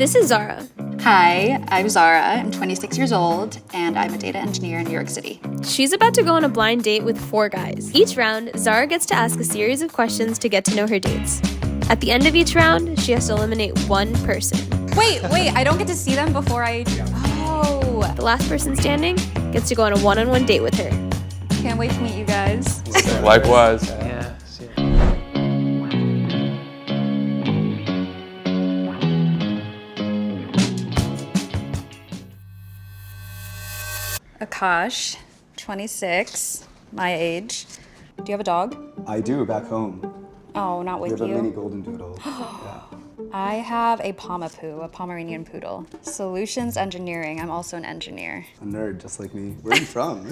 This is Zara. Hi, I'm Zara. I'm 26 years old, and I'm a data engineer in New York City. She's about to go on a blind date with 4 guys. Each round, Zara gets to ask a series of questions to get to know her dates. At the end of each round, she has to eliminate one person. Wait, I don't get to see them before I... Oh. The last person standing gets to go on a one-on-one date with her. Can't wait to meet you guys. Likewise. Yeah. Akash, 26, my age. Do you have a dog? I do, back home. Oh, not with We have you. a mini golden doodle. Yeah. I have a Pomapoo, a Pomeranian poodle. Solutions engineering. I'm also an engineer. A nerd, just like me. Where are you from?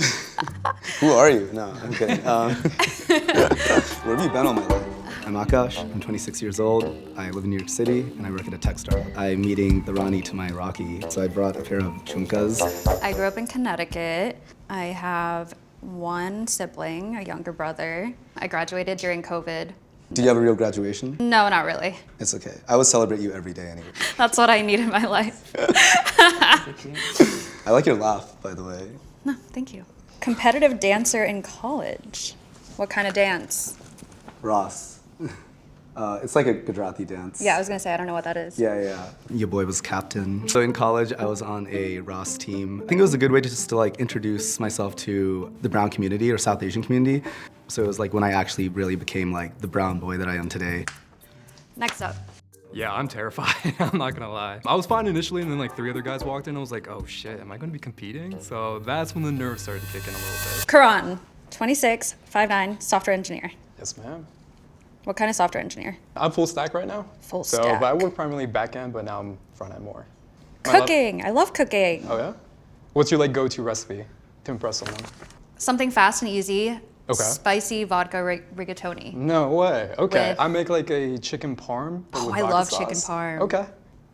Who are you? No, I'm kidding. Where have you been all my life? I'm Akash. I'm 26 years old. I live in New York City, and I work at a tech startup. I'm meeting the Rani to my Rocky, so I brought a pair of chunkas. I grew up in Connecticut. I have one sibling, a younger brother. I graduated during COVID. Do you have a real graduation? No, not really. It's okay. I would celebrate you every day anyway. That's what I need in my life. I like your laugh, by the way. No, thank you. Competitive dancer in college. What kind of dance? Ross. It's like a Gujarati dance. Yeah, I was gonna say, I don't know what that is. Yeah. Your boy was captain. So in college, I was on a Ross team. I think it was a good way to just to like introduce myself to the brown community or South Asian community. So it was like when I actually really became like the brown boy that I am today. Next up. Yeah, I'm terrified. I'm not gonna lie. I was fine initially, and then like 3 other guys walked in. I was like, oh shit, am I gonna be competing? So that's when the nerves started to kick in a little bit. Karan, 26, 5'9", software engineer. Yes, ma'am. What kind of software engineer? I'm full stack right now. Full so, stack. But I work primarily back end, but now I'm front end more. Cooking. I love cooking. Oh yeah? What's your like go-to recipe to impress someone? Something fast and easy. Okay. Spicy vodka rigatoni. No way. Okay. With- I make like a chicken parm. but Oh, with I vodka love sauce. chicken parm. Okay.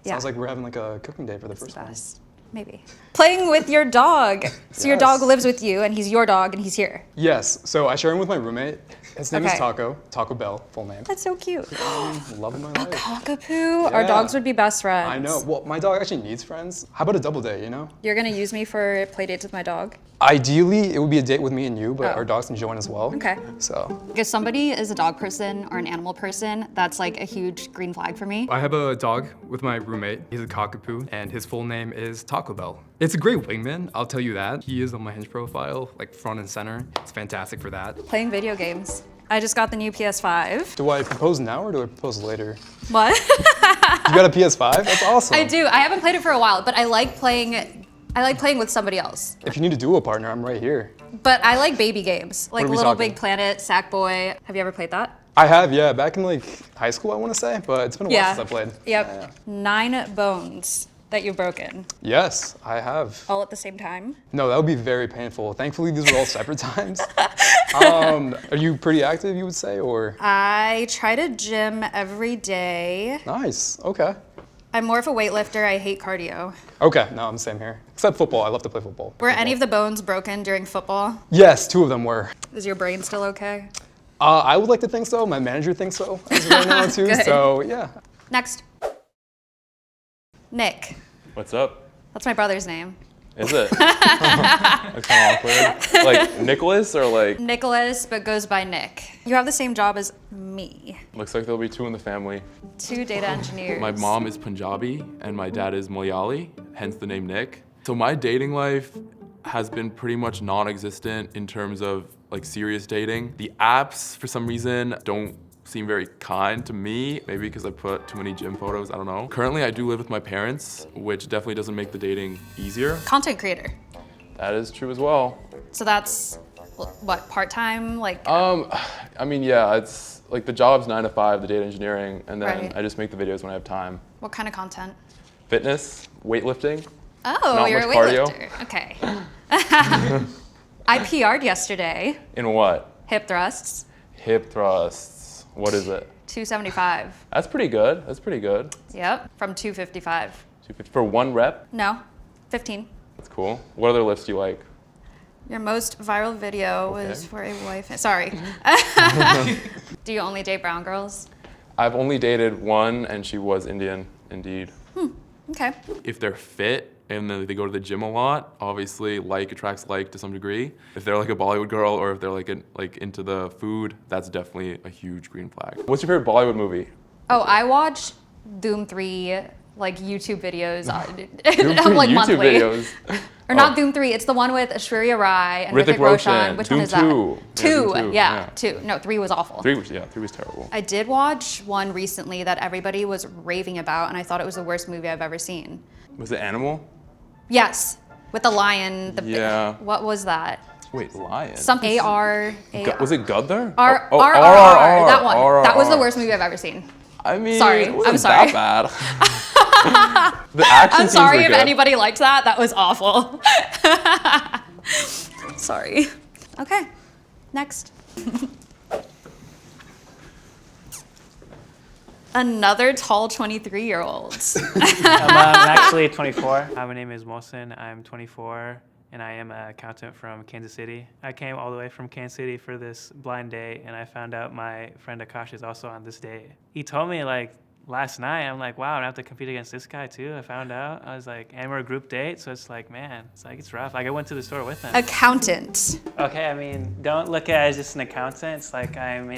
Yeah. Sounds like we're having like a cooking day for the first The time. best. Maybe. Playing with your dog. So your Yes. dog lives with you, and he's your dog, and he's here. Yes. So I share him with my roommate. His name is Okay. Taco Bell, full name. That's so cute. Love of my life. Cockapoo. Our Yeah. dogs would be best friends. I know. Well, my dog actually needs friends. How about a double date, you know? You're gonna use me for play dates with my dog? Ideally, it would be a date with me and you, but Oh. our dogs can join as well. Okay. So, If somebody is a dog person or an animal person, that's like a huge green flag for me. I have a dog with my roommate. He's a cockapoo, and his full name is Taco Bell. It's a great wingman, I'll tell you that. He is on my Hinge profile, like front and center. It's fantastic for that. Playing video games. I just got the new PS5. do I propose now or do I propose later? What? You got a PS5? That's awesome. I do. I haven't played it for a while, but I like playing with somebody else. If you need a duo partner, I'm right here. But I like baby games, like are we Little talking? Big Planet, Sackboy. Have you ever played that? I have, yeah, back in like high school, I want to say, but it's been a while since I played. Yep. Yeah. 9 bones that you've broken, Yes, I have. all at the same time. No, that would be very painful. Thankfully, these were all separate times. Are you pretty active, you would say, or? I try to gym every day. Nice, okay. I'm more of a weightlifter. I hate cardio. Okay, no, I'm the same here. Except football, I love to play football. Were any of the bones broken during football? Yes, 2 of them were. Is your brain still okay? I would like to think so. My manager thinks so as of right now too. Good. So yeah. Next. Nick. What's up? That's my brother's name. Is it? That's kind of awkward. Like Nicholas or like? Nicholas, but goes by Nick. You have the same job as me. Looks like there'll be 2 in the family. 2 data engineers. My mom is Punjabi and my dad is Malayali, hence the name Nick. So my dating life has been pretty much non-existent in terms of like serious dating. The apps, for some reason, don't seem very kind to me. Maybe because I put too many gym photos, I don't know. Currently, I do live with my parents, which definitely doesn't make the dating easier. Content creator. That is true as well. So that's what, part-time? Like, I mean, yeah, it's like the job's 9 to 5, the data engineering, and then Right. I just make the videos when I have time. what kind of content? Fitness, weightlifting. Oh, Not you're a much cardio. weightlifter. Okay. I PR'd yesterday. In what? Hip thrusts. Hip thrusts. What is it? 275. That's pretty good. That's pretty good. Yep, from 255. 250 for 1 rep. No, 15. That's cool. What other lifts do you like? Your most viral video was Okay. for a wife. Sorry. Do you only date brown girls? I've only dated one, and she was Indian, indeed. Okay. If they're fit and then they go to the gym a lot, obviously like attracts like to some degree. If they're like a Bollywood girl or if they're like into the food, that's definitely a huge green flag. What's your favorite Bollywood movie? Oh, I watch Doom 3 like YouTube videos Doom 3 like YouTube monthly. videos. Or not Doom 3, it's the one with Aishwarya Rai and Hrithik Hrithik Roshan. Roshan. Which Doom one is 2. that? Yeah, Doom 2, yeah. 2. No, 3 was awful. 3 was terrible. I did watch one recently that everybody was raving about, and I thought it was the worst movie I've ever seen. Was it Animal? Yes, with the lion. Yeah. What was that? Wait, Lion? Something A-R. Was it Guddar? R. Oh, RRR. That one. RRR. That was the worst movie I've ever seen. I mean, Sorry, it wasn't I'm sorry. that bad. The action I'm scenes sorry were if good. anybody liked that. That was awful. Sorry. Okay, next. Another tall 23-year-old. I'm actually 24. My name is Mohsen. I'm 24, and I am an accountant from Kansas City. I came all the way from Kansas City for this blind date, and I found out my friend Akash is also on this date. He told me like last night, I'm like, wow, I have to compete against this guy too. I found out. I was like, and we're a group date, so it's like, man, it's rough. Like I went to the store with him. Accountant. Okay, I mean, don't look at it as just an accountant. It's like I'm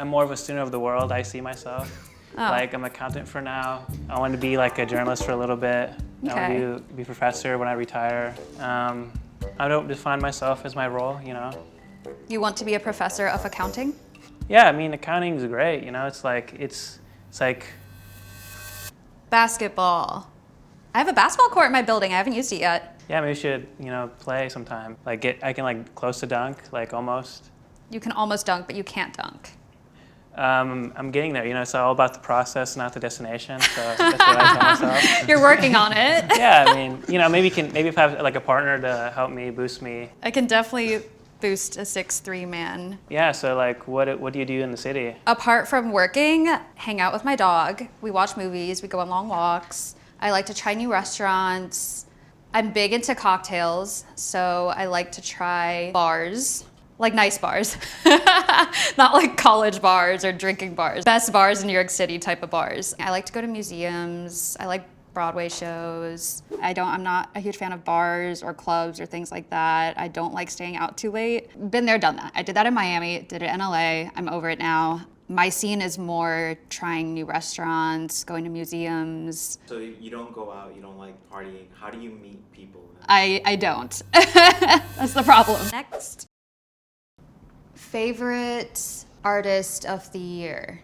more of a student of the world. I see myself. Oh. Like I'm an accountant for now. I want to be like a journalist for a little bit. Okay. I want to be a professor when I retire. I don't define myself as my role, you know. You want to be a professor of accounting? Yeah, I mean, accounting is great, you know. It's like Basketball. I have a basketball court in my building. I haven't used it yet. yeah, maybe we should, play sometime. Like I can like close to dunk, like almost. You can almost dunk, but you can't dunk. I'm getting there, it's all about the process, not the destination. So that's what I tell myself. You're working on it. Yeah, I mean, maybe if I have like a partner to help me, boost me. I can definitely boost a 6'3" man. Yeah, so like what do you do in the city? Apart from working, hang out with my dog. We watch movies, we go on long walks. I like to try new restaurants. I'm big into cocktails, so I like to try bars. Like nice bars, not like college bars or drinking bars. Best bars in New York City type of bars. I like to go to museums. I like Broadway shows. I'm not a huge fan of bars or clubs or things like that. I don't like staying out too late. Been there, done that. I did that in Miami, did it in LA. I'm over it now. My scene is more trying new restaurants, going to museums. So you don't go out, you don't like partying. How do you meet people? I don't. That's the problem. Next. Favorite artist of the year?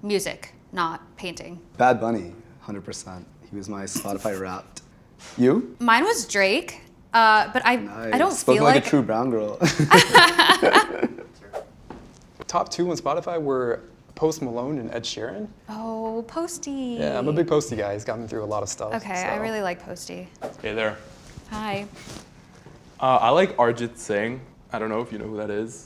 Music, not painting. Bad Bunny, 100%. He was my Spotify Wrapped. You? Mine was Drake, but I don't Spoken feel like a true brown girl. Top 2 on Spotify were Post Malone and Ed Sheeran. Oh, Posty. Yeah, I'm a big Posty guy. He's gotten me through a lot of stuff. Okay, so. I really like Posty. Hey there. Hi. I like Arjit Singh. I don't know if you know who that is.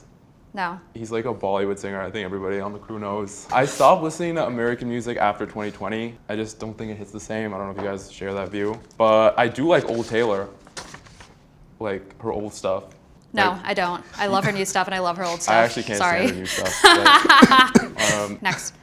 No. He's like a Bollywood singer. I think everybody on the crew knows. I stopped listening to American music after 2020. I just don't think it hits the same. I don't know if you guys share that view. But I do like Old Taylor. Like her old stuff. No, Like, I don't. I love her new stuff and I love her old stuff. I actually can't Sorry. stand her new stuff. But, Next.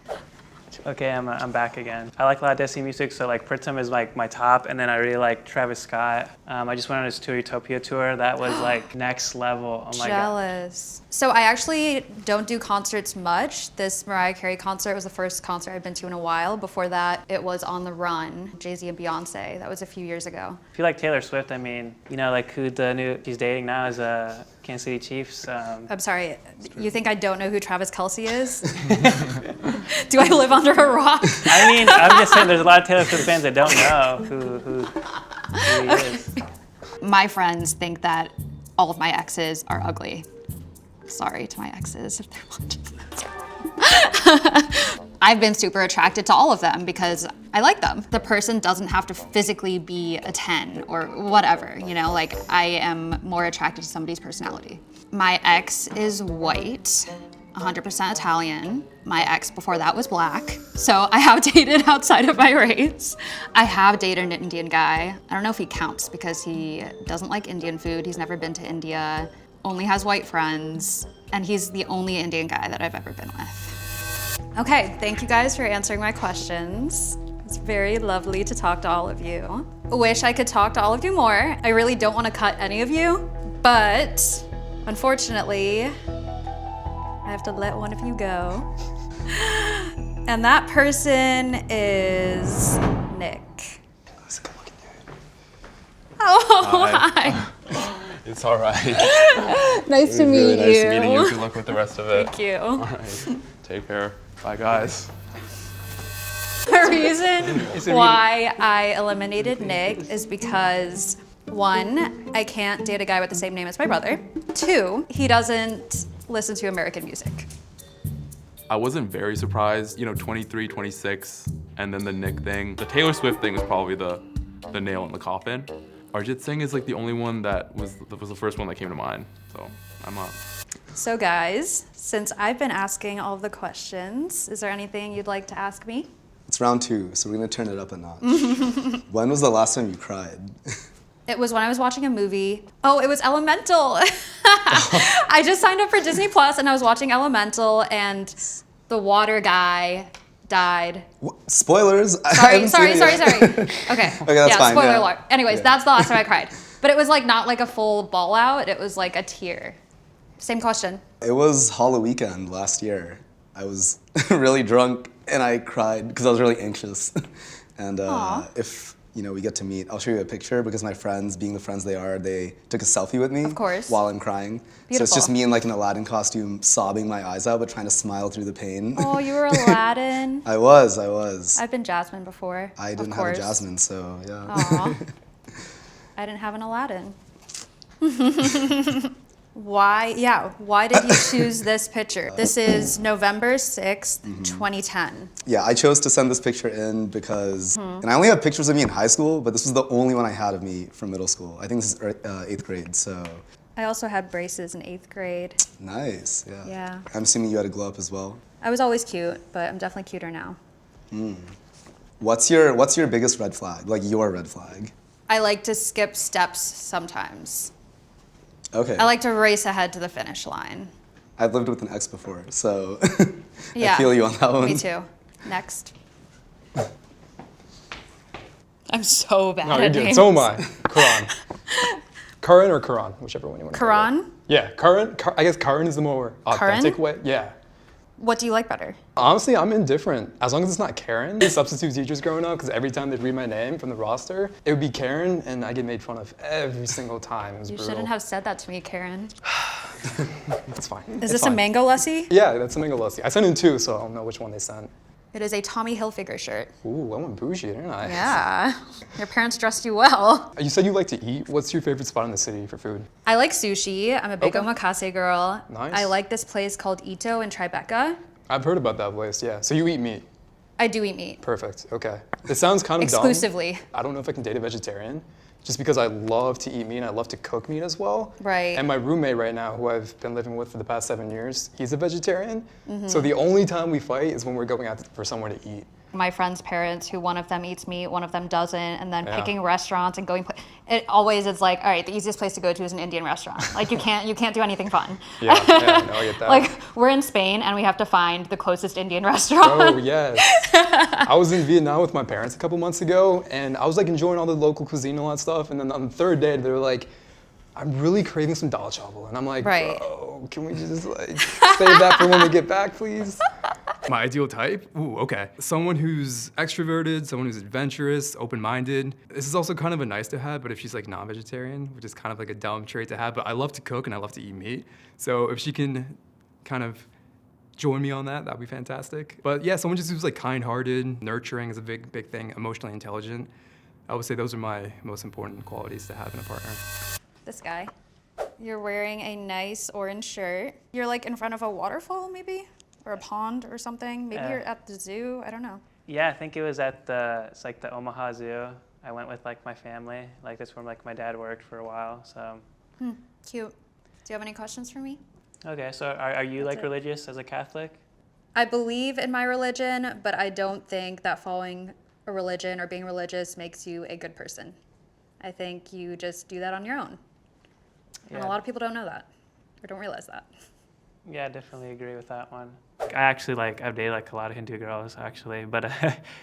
Okay, I'm back again. I like a lot of Desi music, so like Pritam is like my top, and then I really like Travis Scott. I just went on his Tour Utopia tour. That was like next level. Oh my god. Jealous. So I actually don't do concerts much. This Mariah Carey concert was the first concert I've been to in a while. Before that, it was On the Run, Jay-Z and Beyonce. That was a few years ago. If you like Taylor Swift, I mean, like who the new she's dating now is Kansas City Chiefs. I'm sorry, you think I don't know who Travis Kelce is? Do I live under a rock? I mean, I'm just saying there's a lot of Taylor Swift fans that don't know who he is. My friends think that all of my exes are ugly. Sorry to my exes if they're watching this. I've been super attracted to all of them because I like them. The person doesn't have to physically be a 10 or whatever, like I am more attracted to somebody's personality. My ex is white, 100% Italian. My ex before that was black. So I have dated outside of my race. I have dated an Indian guy. I don't know if he counts because he doesn't like Indian food. He's never been to India, only has white friends, and he's the only Indian guy that I've ever been with. Okay, thank you guys for answering my questions. It's very lovely to talk to all of you. Wish I could talk to all of you more. I really don't want to cut any of you, but unfortunately, I have to let one of you go. And that person is Nick. That's a good looking dude. Oh, hi. It's all right. Nice to meet Nice you. meeting you. Good luck with the rest of it. Thank you. All right. Take care. Bye, guys. The reason why I eliminated Nick is because 1, I can't date a guy with the same name as my brother. 2, he doesn't listen to American music. I wasn't very surprised, 23, 26, and then the Nick thing. The Taylor Swift thing was probably the nail in the coffin. Arjit Singh is like the only one that was the first one that came to mind, so I'm up. So guys, since I've been asking all of the questions, is there anything you'd like to ask me? It's round 2, so we're gonna turn it up a notch. When was the last time you cried? It was when I was watching a movie. Oh, it was Elemental. I just signed up for Disney Plus and I was watching Elemental and the water guy died. Spoilers. Sorry. Okay. Okay, that's fine, Spoiler yeah. alert. Anyways, Yeah. that's the last time I cried. But it was like not like a full bawl out. It was like a tear. Same question. It was Halloween weekend last year. I was really drunk and I cried because I was really anxious. And if we get to meet, I'll show you a picture because my friends, being the friends they are, they took a selfie with me. Of course. While I'm crying. So it's Beautiful. just me in like an Aladdin costume, sobbing my eyes out, but trying to smile through the pain. Oh, you were Aladdin. I was. I've been Jasmine before. I didn't of have a course. Jasmine, so yeah. Aw. I didn't have an Aladdin. Why did you choose this picture? This is November 6th, 2010. Yeah, I chose to send this picture in because, and I only have pictures of me in high school, but this was the only one I had of me from middle school. I think this is 8th grade, so. I also had braces in 8th grade. Nice, yeah. Yeah. I'm assuming you had a glow up as well. I was always cute, but I'm definitely cuter now. What's your biggest red flag? Like your red flag? I like to skip steps sometimes. Okay. I like to race ahead to the finish line. I've lived with an ex before, so Yeah. I feel you on that one. Me too. Next. I'm so bad No, at you're good. names. So am I. Karan. Karan or Karan, whichever one you want to Karan? Yeah, Karan. I guess Karan is the more authentic way. Yeah. What do you like better? Honestly, I'm indifferent. As long as it's not Karen. Substitute teachers growing up, because every time they'd read my name from the roster, it would be Karen, and I get made fun of every single time. It was You brutal. shouldn't have said that to me, Karen. It's fine. Is this a mango lassi? Yeah, that's a mango lassi. I sent in 2, so I don't know which one they sent. It is a Tommy Hilfiger shirt. Ooh, I went bougie, didn't I? Yeah. Your parents dressed you well. You said you like to eat. What's your favorite spot in the city for food? I like sushi. I'm a big Okay. omakase girl. Nice. I like this place called Ito in Tribeca. I've heard about that place, yeah. So you eat meat. I do eat meat. Perfect, okay. It sounds kind of Exclusively. dumb. I don't know if I can date a vegetarian, just because I love to eat meat and I love to cook meat as well. Right. And my roommate right now, who I've been living with for the past 7 years, he's a vegetarian. Mm-hmm. So the only time we fight is when we're going out for somewhere to eat. My friends' parents, who one of them eats meat, one of them doesn't, and then Yeah. picking restaurants and going. It always is like, all right, the easiest place to go to is an Indian restaurant. Like you can't do anything fun. Yeah, no, I get that. Like we're in Spain and we have to find the closest Indian restaurant. Oh, yes. I was in Vietnam with my parents a couple months ago, and I was like enjoying all the local cuisine and all that stuff. And then on the 3rd day, they were like, I'm really craving some dal chawal. And I'm like, Right. bro, can we just like save that for when we get back, please? My ideal type? Ooh, okay. Someone who's extroverted, someone who's adventurous, open-minded. This is also kind of a nice to have, but if she's like non-vegetarian, which is kind of like a dumb trait to have, but I love to cook and I love to eat meat. So if she can kind of join me on that, that'd be fantastic. But yeah, someone just who's like kind-hearted, nurturing is a big thing, emotionally intelligent. I would say those are my most important qualities to have in a partner. This guy. You're wearing a nice orange shirt. You're like in front of a waterfall, maybe? Or a pond or something. Maybe you're at the zoo. I don't know. Yeah, I think it was at it's like the Omaha Zoo. I went with like my family. Like that's where like my dad worked for a while. So. Cute. Do you have any questions for me? Okay, so are you like it. religious as a Catholic? I believe in my religion, but I don't think that following a religion or being religious makes you a good person. I think you just do that on your own. And Yeah. a lot of people don't know that or don't realize that. Yeah, I definitely agree with that one. I actually I've dated a lot of Hindu girls actually, but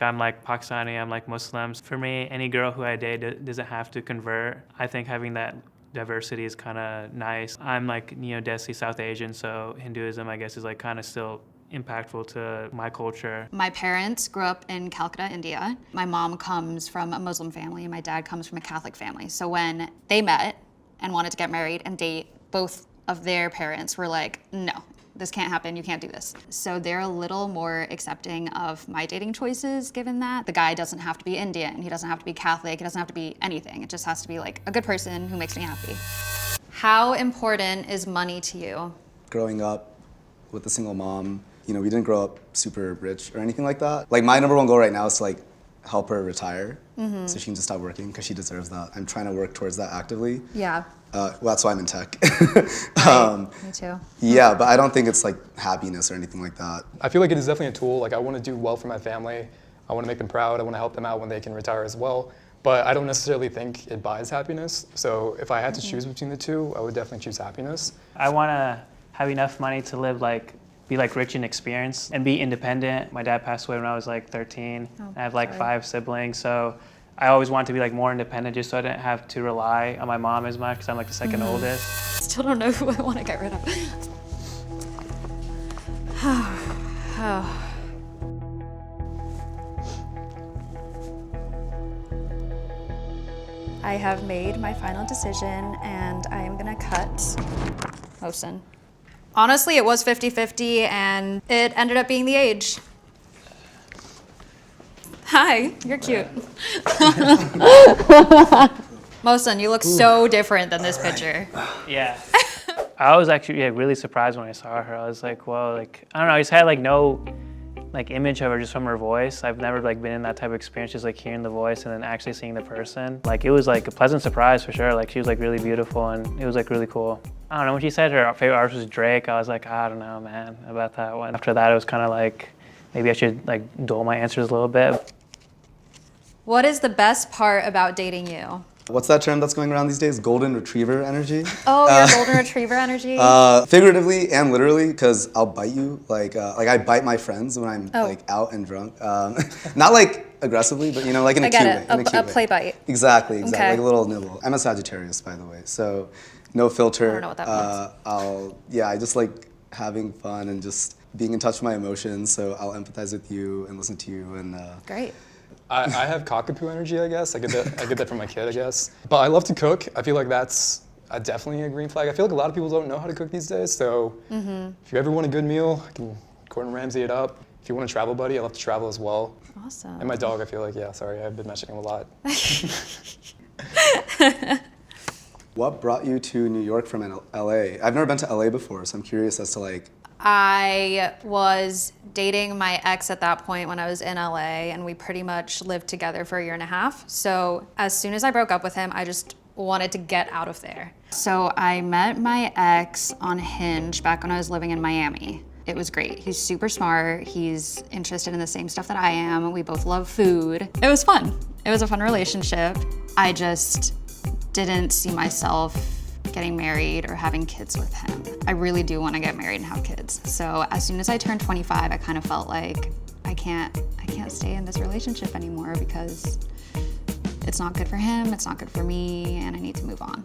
I'm Pakistani, I'm Muslims. For me, any girl who I date doesn't have to convert. I think having that diversity is kind of nice. I'm Desi South Asian, so Hinduism I guess is kind of still impactful to my culture. My parents grew up in Calcutta, India. My mom comes from a Muslim family and my dad comes from a Catholic family. So when they met and wanted to get married and date, both of their parents were like, no, this can't happen, you can't do this. So they're a little more accepting of my dating choices given that. The guy doesn't have to be Indian, he doesn't have to be Catholic, he doesn't have to be anything. It just has to be a good person who makes me happy. How important is money to you? Growing up with a single mom, we didn't grow up super rich or anything like that. My number one goal right now is to help her retire so she can just stop working because she deserves that. I'm trying to work towards that actively. Yeah. Well, that's why I'm in tech. Right. Me too. Yeah, but I don't think it's happiness or anything like that. I feel like it is definitely a tool. I want to do well for my family. I want to make them proud. I want to help them out when they can retire as well. But I don't necessarily think it buys happiness. So if I had to choose between the two, I would definitely choose happiness. I want to have enough money to live be rich in experience and be independent. My dad passed away when I was 13. I have 5 siblings, so I always wanted to be more independent just so I didn't have to rely on my mom as much because I'm the second oldest. Still don't know who I want to get rid of. I have made my final decision and I am gonna cut Mohsen. Honestly, it was 50-50 and it ended up being the age. Hi, you're cute. Mohsen, you look so different than this picture. Yeah. I was actually really surprised when I saw her. I was well, I don't know, I just had no image of her just from her voice. I've never been in that type of experience, just hearing the voice and then actually seeing the person. It was a pleasant surprise for sure. She was really beautiful and it was really cool. I don't know, when she said her favorite artist was Drake, I was I don't know, man, about that one. After that, it was kind of maybe I should dull my answers a little bit. What is the best part about dating you? What's that term that's going around these days? Golden retriever energy? Oh, your golden retriever energy? Figuratively and literally, because I'll bite you. I bite my friends when I'm out and drunk. Not aggressively, but in a cute way. A play bite. Exactly. Okay. A little nibble. I'm a Sagittarius, by the way, so no filter. I don't know what that means. I just like having fun and just being in touch with my emotions. So I'll empathize with you and listen to you and. Great. I have cockapoo energy, I guess. I get that from my kid, I guess. But I love to cook. I feel like that's definitely a green flag. I feel like a lot of people don't know how to cook these days. So if you ever want a good meal, I can Gordon Ramsay it up. If you want a travel buddy, I love to travel as well. Awesome. And my dog, I feel like, I've been mentioning him a lot. What brought you to New York from LA? I've never been to LA before, so I'm curious as to I was dating my ex at that point when I was in LA, and we pretty much lived together for a year and a half. So as soon as I broke up with him, I just wanted to get out of there. So I met my ex on Hinge back when I was living in Miami. It was great. He's super smart. He's interested in the same stuff that I am. We both love food. It was fun. It was a fun relationship. I just didn't see myself getting married or having kids with him. I really do want to get married and have kids. So as soon as I turned 25, I kind of felt like I can't stay in this relationship anymore because it's not good for him, it's not good for me, and I need to move on.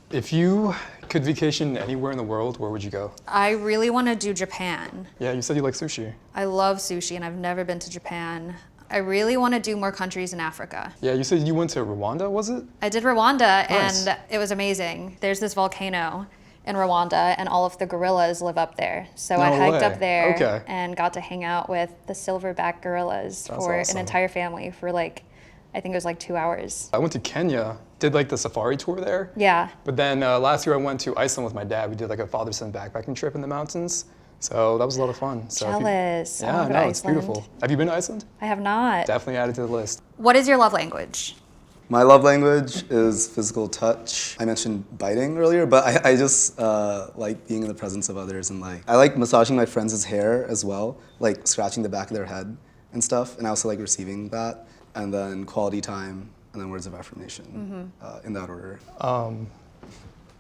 If you could vacation anywhere in the world, where would you go? I really want to do Japan. Yeah, you said you like sushi. I love sushi and I've never been to Japan. I really want to do more countries in Africa. Yeah, you said you went to Rwanda, was it? I did Rwanda Nice. and it was amazing. There's this volcano in Rwanda and all of the gorillas live up there. So I No hiked way. up there Okay. and got to hang out with the silverback gorillas That's for awesome. an entire family for I think it was 2 hours. I went to Kenya, did the safari tour there. Yeah. But then last year I went to Iceland with my dad. We did a father-son backpacking trip in the mountains. So that was a lot of fun. So if you- Jealous. I Yeah, wanna go no, to it's Iceland. beautiful. Have you been to Iceland? I have not. Definitely add it to the list. What is your love language? My love language is physical touch. I mentioned biting earlier, but I just like being in the presence of others and I like massaging my friends' hair as well, scratching the back of their head and stuff. And I also like receiving that. And then quality time and then words of affirmation in that order.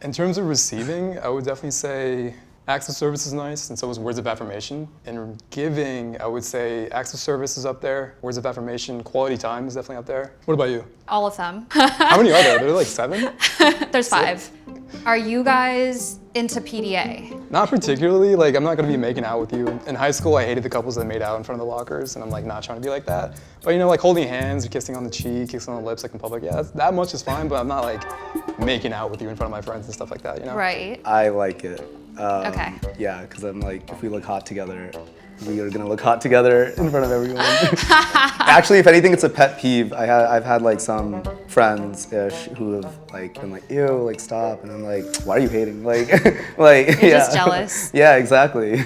In terms of receiving, I would definitely say acts of service is nice, and so is words of affirmation. And giving, I would say acts of service is up there, words of affirmation, quality time is definitely up there. What about you? All of them. How many are there? There are like 7? There's 5. Are you guys into PDA? Not particularly. Like, I'm not gonna be making out with you. In high school, I hated the couples that made out in front of the lockers, and I'm like not trying to be like that. But you know, like holding hands, or kissing on the cheek, kissing on the lips, like in public, yeah, that much is fine. But I'm not like making out with you in front of my friends and stuff like that. You know? Right. I like it. Okay. Yeah, because I'm like, if we look hot together, we are gonna look hot together in front of everyone. Actually, if anything, it's a pet peeve. I've had like some friends-ish who have like been like, ew, like stop, and I'm like, why are you hating? Like, You're just jealous. Yeah, exactly.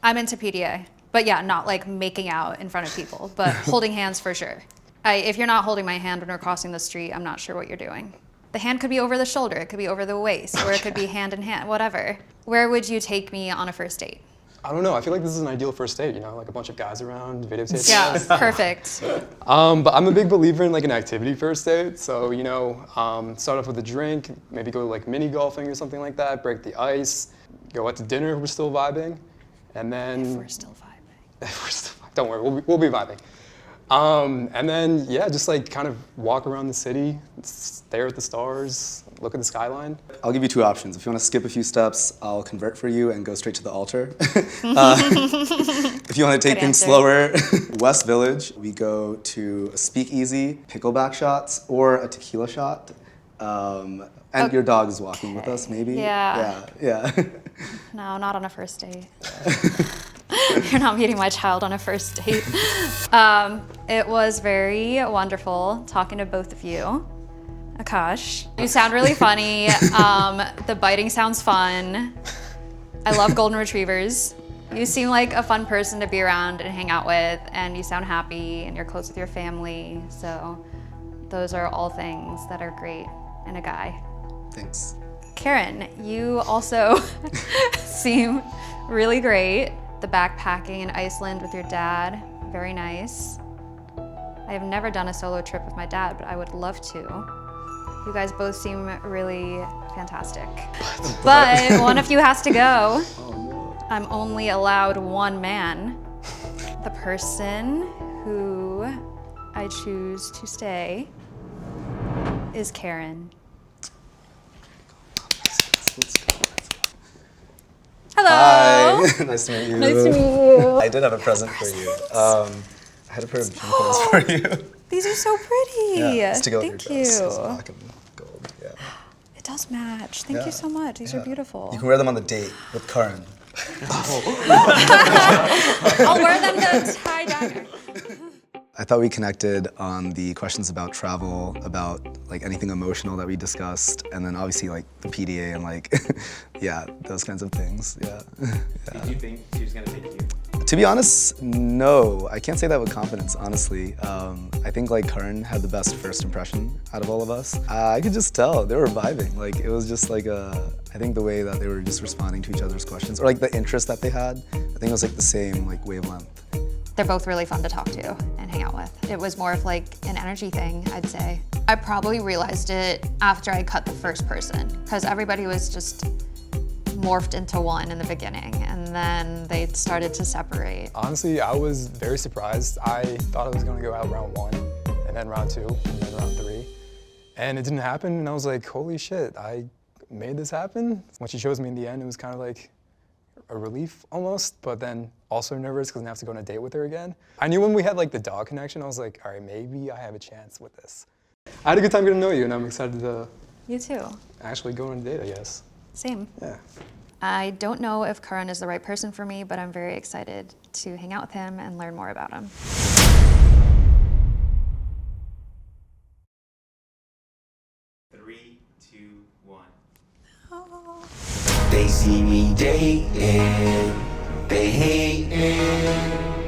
I'm into PDA, but yeah, not like making out in front of people, but holding hands for sure. If you're not holding my hand when we're crossing the street, I'm not sure what you're doing. The hand could be over the shoulder, it could be over the waist, or it could be hand in hand, whatever. Where would you take me on a first date? I don't know. I feel like this is an ideal first date. You know, like a bunch of guys around, videotaping. Yeah, perfect. But I'm a big believer in like an activity first date. So, you know, start off with a drink, maybe go like mini golfing or something like that, break the ice, go out to dinner if we're still vibing, and then... If we're still vibing. Don't worry, we'll be vibing. And then, yeah, just like kind of walk around the city, stare at the stars, look at the skyline. I'll give you 2 options. If you want to skip a few steps, I'll convert for you and go straight to the altar. If you want to take things slower, West Village, we go to a speakeasy, pickleback shots, or a tequila shot. And your dog is walking with us, maybe? Yeah. Yeah. No, not on a first date. You're not meeting my child on a first date. It was very wonderful talking to both of you. Akash, you sound really funny. The biting sounds fun. I love golden retrievers. You seem like a fun person to be around and hang out with, and you sound happy and you're close with your family. So those are all things that are great in a guy. Thanks. Karen, you also seem really great. The backpacking in Iceland with your dad, very nice. I have never done a solo trip with my dad, but I would love to. You guys both seem really fantastic. But one of you has to go. I'm only allowed one man. The person who I choose to stay is Karen. Hello. Hi. Nice to meet you. Nice to meet you. I did have a present for you. I had a pair of gym clothes for you. These are so pretty. Yeah, it's to go with your Thank dress. you. It's black and gold. Yeah. It does match. Thank Yeah. you so much. These are Yeah. beautiful. You can wear them on the date with Karan. I'll wear them to tie diner. I thought we connected on the questions about travel, about like anything emotional that we discussed, and then obviously like the PDA and like, yeah, those kinds of things. Yeah. Did you think she was gonna take you? To be honest, no. I can't say that with confidence, honestly. I think like Karan had the best first impression out of all of us. I could just tell they were vibing. Like it was just like I think the way that they were just responding to each other's questions, or like the interest that they had, I think it was like the same like wavelength. They're both really fun to talk to and hang out with. It was more of like an energy thing, I'd say. I probably realized it after I cut the first person, because everybody was just morphed into one in the beginning, and then they started to separate. Honestly, I was very surprised. I thought I was gonna go out round 1, and then round 2, and then round 3. And it didn't happen, and I was like, holy shit, I made this happen? When she chose me in the end, it was kind of like a relief almost, but then also nervous because I have to go on a date with her again. I knew when we had like the dog connection, I was like, all right, maybe I have a chance with this. I had a good time getting to know you, and I'm excited to You too. actually go on a date, I guess. Same. Yeah. I don't know if Karan is the right person for me, but I'm very excited to hang out with him and learn more about him. Three, two, one. They see me dating, they hating.